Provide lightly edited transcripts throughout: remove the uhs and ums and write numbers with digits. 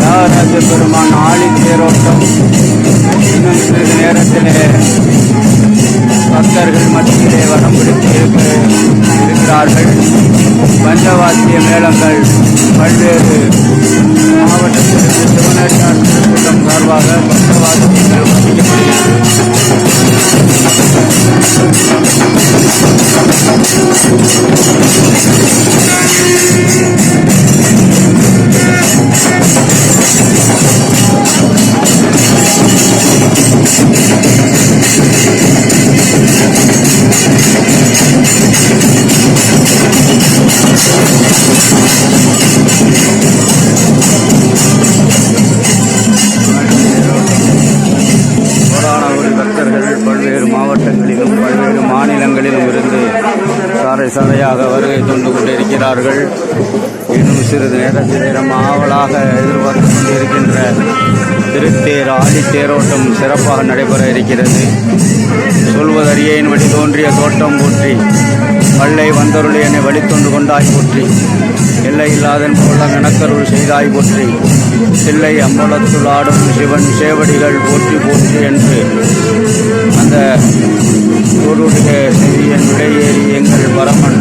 தியாகராஜ பெருமான் ஆழி தேரோட்டம் இன்னும் சிறிது நேரத்திலே பக்தர்கள் மத்தியிலே வரம் பிடித்து இருக்கிறார்கள். பஞ்சவாத்திய மேளங்கள் பல்வேறு மாவட்டத்திற்கு சிவனடியார் திருக்கூட்டம் சார்பாக பஞ்சவாத்தியங்கள் பல்வேறு மாவட்டங்களிலும் பல்வேறு மாநிலங்களிலும் இருந்து சாறை சாறையாக வருகை தந்து கொண்டிருக்கிறார்கள். இன்னும் சிறிது நேரத்தில் நம்ம ஆவலாக எதிர்பார்த்து கொண்டிருக்கின்ற திருத்தேர் ஆடி தேரோட்டம் சிறப்பாக நடைபெற இருக்கிறது. சொல்வதறியேன் வழி தோன்றிய தோட்டம் போற்றி, பள்ளை வந்தருளி என்னை வழித்தொண்டு கொண்டாய் போற்றி, எல்லை இல்லாதன் போல எனக்கருள் செய்தாய் போற்றி, சில்லை அம்பலத்துள் ஆடும் சிவன் சேவடிகள் போற்றி போற்றி என்று அந்த குருடைய செவியன் விடையேறி எங்கள் பரமன்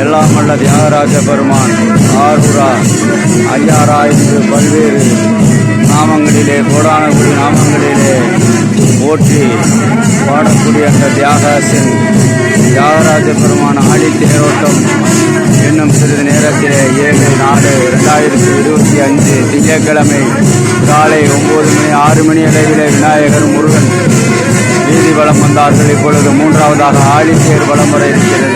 எல்லாம் வல்ல தியாகராஜ பெருமான் ஆரூரா ஐயாரா என்று பல்வேறு நாமங்களிலே கோடானகுடி நாமங்களிலே போற்றி பாடக்கூடிய அந்த தியாகராஜ பெருமான் ஆடி தேரோட்டம் இன்னும் சிறிது நேரத்திலே 7/4/2025 திங்கட்கிழமை காலை 9 மணி 6 மணி அளவிலே விநாயகர் முருகன் வீதி வலம் வந்தார்கள். இப்பொழுது 3வதாக ஆழித்தேர் வலம் வர இருக்கிறது.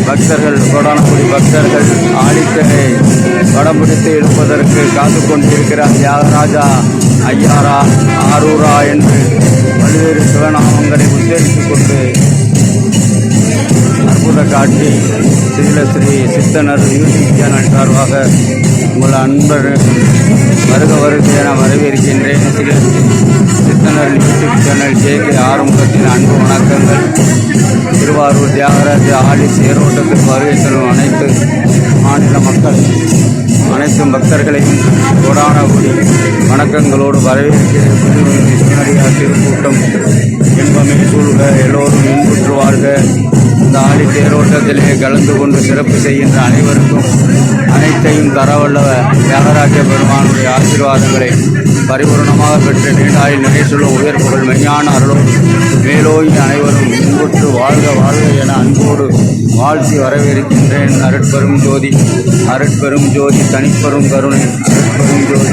பக்தர்கள் கோடானகுடி பக்தர்கள் ஆழித்தேரை வடம் பிடித்து எடுப்பதற்கு காத்து கொண்டிருக்கிறார். தியாகராஜா ஐயாரா ஆரூரா என்று பல்வேறு சிவநாமங்களை உச்சரித்துக் கொண்டு அற்புத காட்சி ஸ்ரீலஸ்ரீ சித்தனர் யூடியூப் சேனல் சார்பாக உங்கள் அன்பர் வருக என வரவேற்கின்றேன். ஸ்ரீலஸ்ரீ சித்தனர் யூடியூப் சேனல் ஜேகே ஆறுமுகத்தின் அன்பு வணக்கங்கள். திருவாரூர் தியாகராஜ ஆழி தேரோட்டத்திற்கு வருகை தரும் அனைத்து மாநில மக்கள் அனைத்து பக்தர்களையும் கோடானகுடி வணக்கங்களோடு வரவேற்கிறேன். சிவனடியார் திருக்கூட்டம் இன்பமே சூழ்க, எல்லோரும் இன்புற்று வாழ்க. இந்த ஆழி தேரோட்டத்திலே கலந்து கொண்டு சிறப்பு செய்கின்ற அனைவருக்கும் அனைத்தையும் தரவல்ல தியாகராஜ பெருமானுடைய ஆசீர்வாதங்களை பரிபூர்ணமாக பெற்று நீண்டாயில் நினைத்துள்ள உயர் புகழ் மெய்ஞான அருளும் மேலோங்கி அனைவரும் இன்புற்று வாழ்க வாழ்க என அன்போடு வாழ்த்தி வரவேற்கின்றேன். அருட்பெரும் ஜோதி தனிப்பெரும் கருணை அருட்பெரும் ஜோதி.